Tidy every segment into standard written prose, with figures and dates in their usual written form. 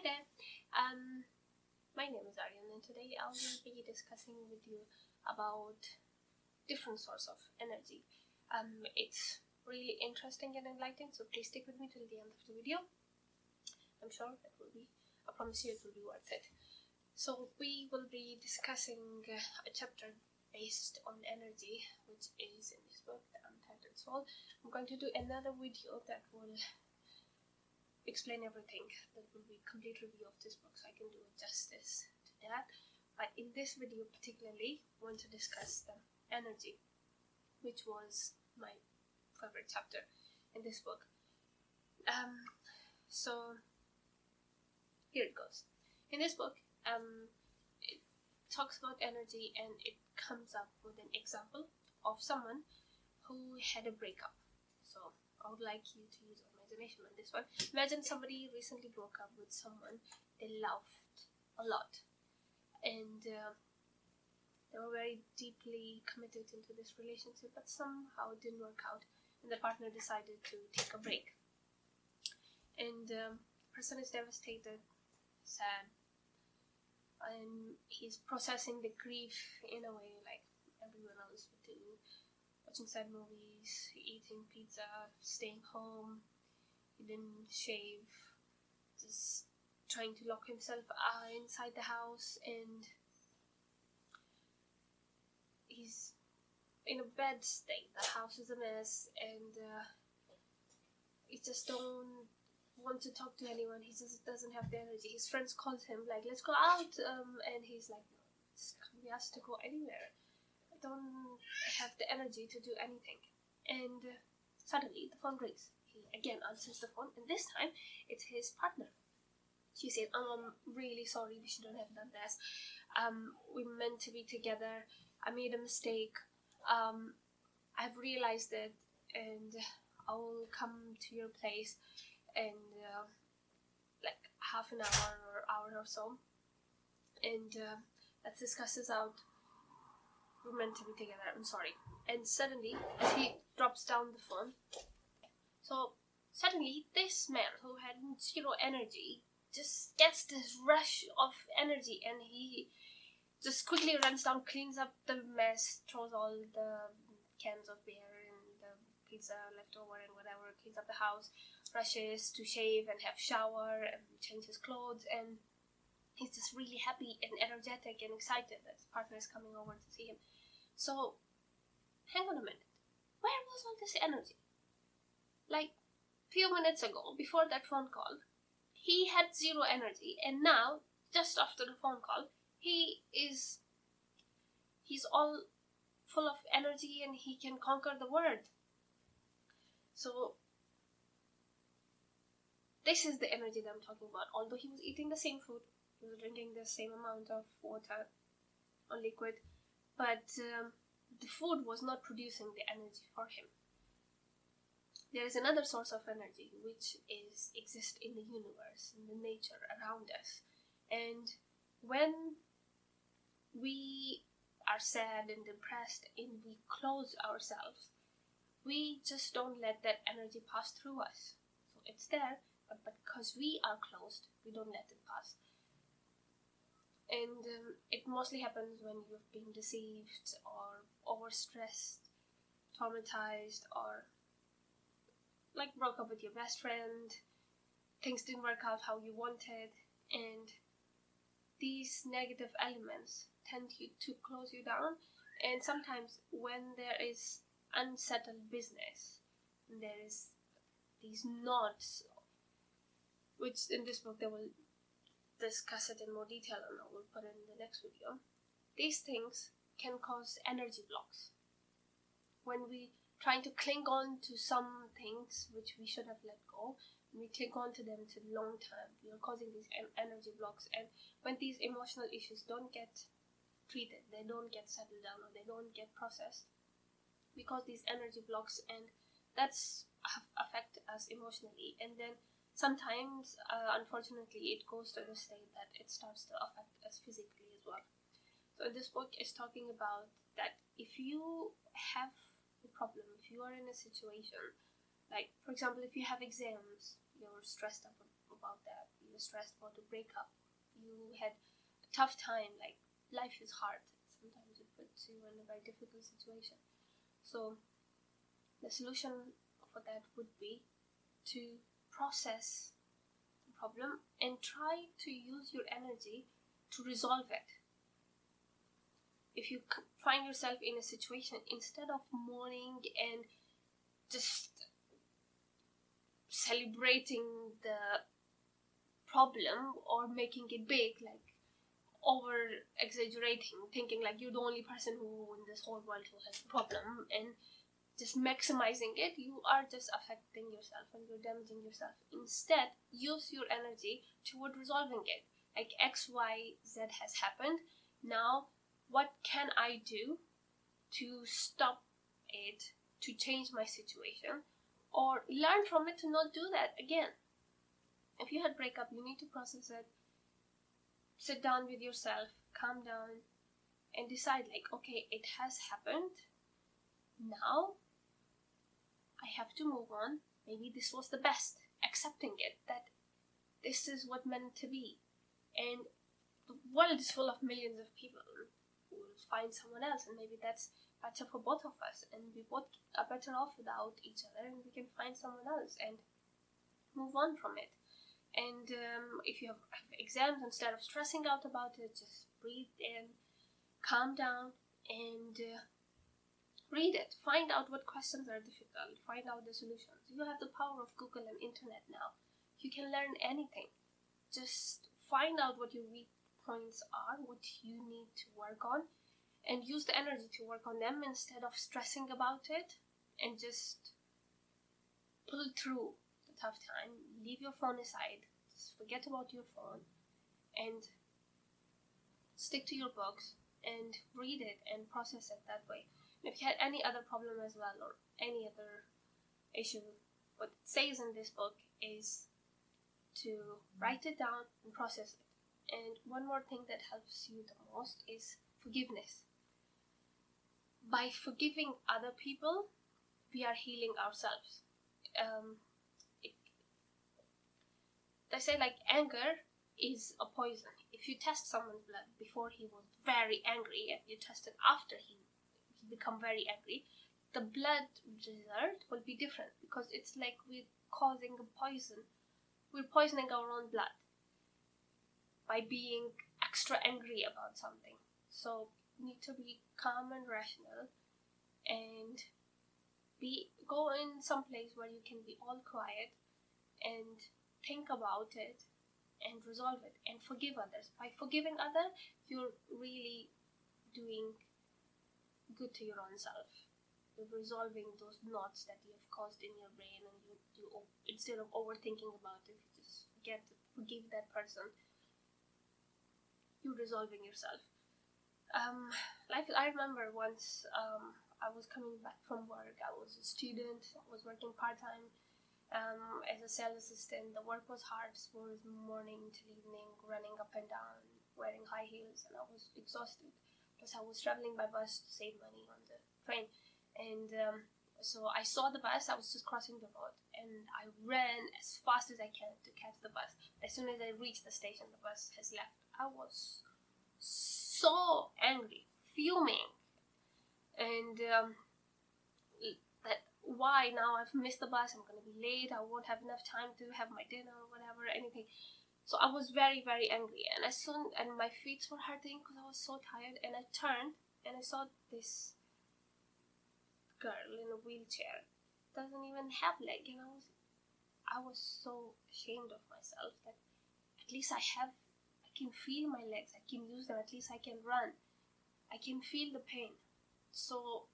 there. My name is Aryan, and today I will be discussing with you about different sorts of energy. It's really interesting and enlightening, so please stick with me till the end of the video. I'm sure I promise you it will be worth it. So we will be discussing a chapter based on energy, which is in this book, The Untethered Soul. I'm going to do another video that will explain everything. That will be a complete review of this book, so I can do justice to that. But in this video particularly, I want to discuss the energy, which was my favorite chapter in this book. So here it goes. In this book, it talks about energy, and it comes up with an example of someone who had a breakup. So I would like you to use imagination on this one. Imagine somebody recently broke up with someone they loved a lot, and they were very deeply committed into this relationship, but somehow it didn't work out, and the partner decided to take a break. And the person is devastated, sad, and he's processing the grief in a way like everyone else would do. Watching sad movies, eating pizza, staying home. He didn't shave, just trying to lock himself inside the house, and he's in a bad state. The house is a mess, and he just don't want to talk to anyone. He just doesn't have the energy. His friends called him like, let's go out, and he's like, no, can't be asked to go anywhere. I don't have the energy to do anything. And suddenly the phone rings. He again answers the phone, and this time it's his partner. She said, I'm really sorry, we shouldn't have done this. We meant to be together. I made a mistake. I've realized it, and I will come to your place in like half an hour or so, and let's discuss this out. We're meant to be together, I'm sorry. And suddenly, as he drops down the phone, so suddenly this man who had zero energy just gets this rush of energy, and he just quickly runs down, cleans up the mess, throws all the cans of beer and the pizza left over and whatever, cleans up the house, rushes to shave and have shower and change his clothes, and he's just really happy and energetic and excited that his partner is coming over to see him. So, hang on a minute. Where was all this energy? Like, few minutes ago, before that phone call, he had zero energy, and now, just after the phone call, he's all full of energy and he can conquer the world. So, this is the energy that I'm talking about. Although he was eating the same food, he was drinking the same amount of water or liquid, but the food was not producing the energy for him. There is another source of energy which exists in the universe, in the nature around us. And when we are sad and depressed and we close ourselves, we just don't let that energy pass through us. So it's there, but because we are closed, we don't let it pass. And it mostly happens when you've been deceived or overstressed, traumatized, or like broke up with your best friend, things didn't work out how you wanted, and these negative elements tend to close you down. And sometimes when there is unsettled business, there is these knots, which in this book they will discuss it in more detail, and I will put it in the next video. These things can cause energy blocks. When we trying to cling on to some things which we should have let go, and we cling on to them to long term, we are causing these energy blocks. And when these emotional issues don't get treated, they don't get settled down, or they don't get processed, we cause these energy blocks, and that's affect us emotionally. And then sometimes, unfortunately, it goes to the state that it starts to affect us physically as well. So this book is talking about that if you have a problem, if you are in a situation, like for example, if you have exams, you're stressed up about that, you stressed about a breakup, you had a tough time, like life is hard, sometimes it puts you in a very difficult situation. So the solution for that would be to process the problem and try to use your energy to resolve it. If you find yourself in a situation, instead of mourning and just celebrating the problem or making it big, like over exaggerating, thinking like you're the only person who in this whole world who has a problem, and just maximizing it, you are just affecting yourself and you're damaging yourself. Instead, use your energy toward resolving it. Like XYZ has happened. Now, what can I do to stop it, to change my situation, or learn from it to not do that again? If you had breakup, you need to process it, sit down with yourself, calm down, and decide like, okay, it has happened. Now, I have to move on. Maybe this was the best. Accepting it, that this is what meant to be. And the world is full of millions of people who will find someone else, and maybe that's better for both of us, and we both are better off without each other, and we can find someone else and move on from it. And if you have exams, instead of stressing out about it, just breathe in, calm down, and read it. Find out what questions are difficult. Find out the solutions. You have the power of Google and internet now. You can learn anything. Just find out what your weak points are, what you need to work on, and use the energy to work on them instead of stressing about it, and just pull through the tough time. Leave your phone aside. Just forget about your phone and stick to your books and read it and process it that way. And if you had any other problem as well, or any other issue, what it says in this book is to write it down and process it. And one more thing that helps you the most is forgiveness. By forgiving other people, we are healing ourselves. They say like anger is a poison. If you test someone's blood before he was very angry, and you test it after he become very angry, the blood result will be different, because it's like we're causing a poison. We're poisoning our own blood by being extra angry about something. So you need to be calm and rational, and go in some place where you can be all quiet and think about it and resolve it and forgive others. By forgiving others, you're really doing good to your own self. You're resolving those knots that you have caused in your brain, and you instead of overthinking about it, you just forgive that person. You're resolving yourself. I remember once I was coming back from work. I was a student. I was working part-time as a sales assistant. The work was hard. It was morning till evening, running up and down, wearing high heels, and I was exhausted. Because I was traveling by bus to save money on the train. And so I saw the bus. I was just crossing the road, and I ran as fast as I can to catch the bus. As soon as I reached the station, the bus has left. I was so angry, fuming, and that why now I've missed the bus, I'm going to be late, I won't have enough time to have my dinner or whatever, anything. So I was very, very angry, and my feet were hurting because I was so tired, and I turned and I saw this girl in a wheelchair, doesn't even have leg, and I was so ashamed of myself that at least I can feel my legs, I can use them, at least I can run, I can feel the pain. So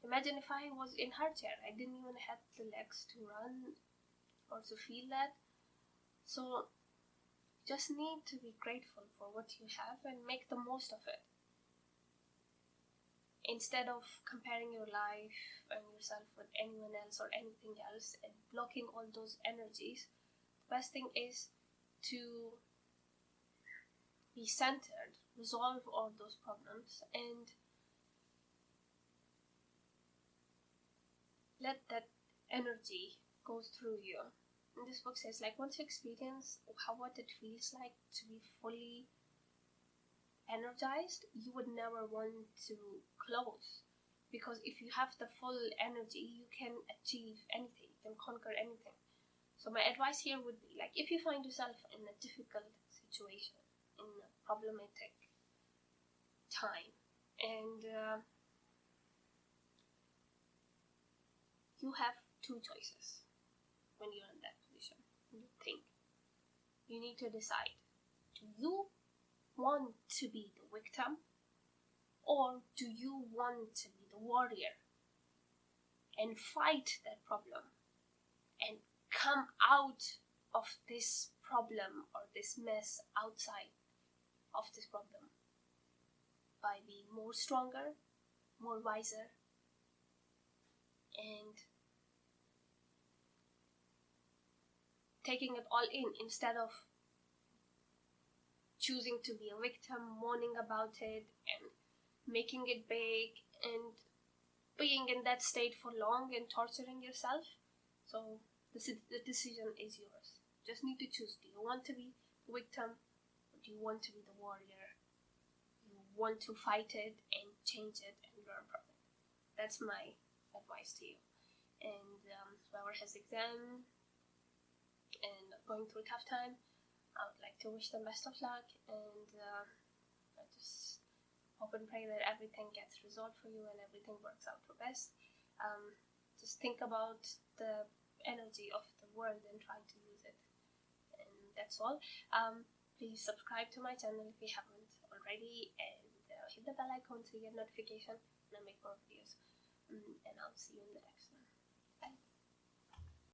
imagine if I was in her chair, I didn't even have the legs to run or to feel that. So just need to be grateful for what you have and make the most of it. Instead of comparing your life and yourself with anyone else or anything else and blocking all those energies, the best thing is to be centered, resolve all those problems, and let that energy go through you And this book says, like, once you experience what it feels like to be fully energized, you would never want to close. Because if you have the full energy, you can achieve anything, you can conquer anything. So my advice here would be, like, if you find yourself in a difficult situation, in a problematic time, and you have two choices when you're in that position. You think. You need to decide. Do you want to be the victim, or do you want to be the warrior and fight that problem and come out of this problem or this mess outside of this problem by being more stronger, more wiser, and taking it all in instead of choosing to be a victim, mourning about it, and making it big, and being in that state for long and torturing yourself. So the decision is yours. Just need to choose. Do you want to be the victim, or do you want to be the warrior? You want to fight it and change it and learn from it. That's my advice to you. And whoever has exam and going through a tough time, I would like to wish them best of luck, and I just hope and pray that everything gets resolved for you and everything works out for best. Just think about the energy of the world and try to use it. And that's all. Please subscribe to my channel if you haven't already, and hit the bell icon so you get notification when I make more videos. And I'll see you in the next one.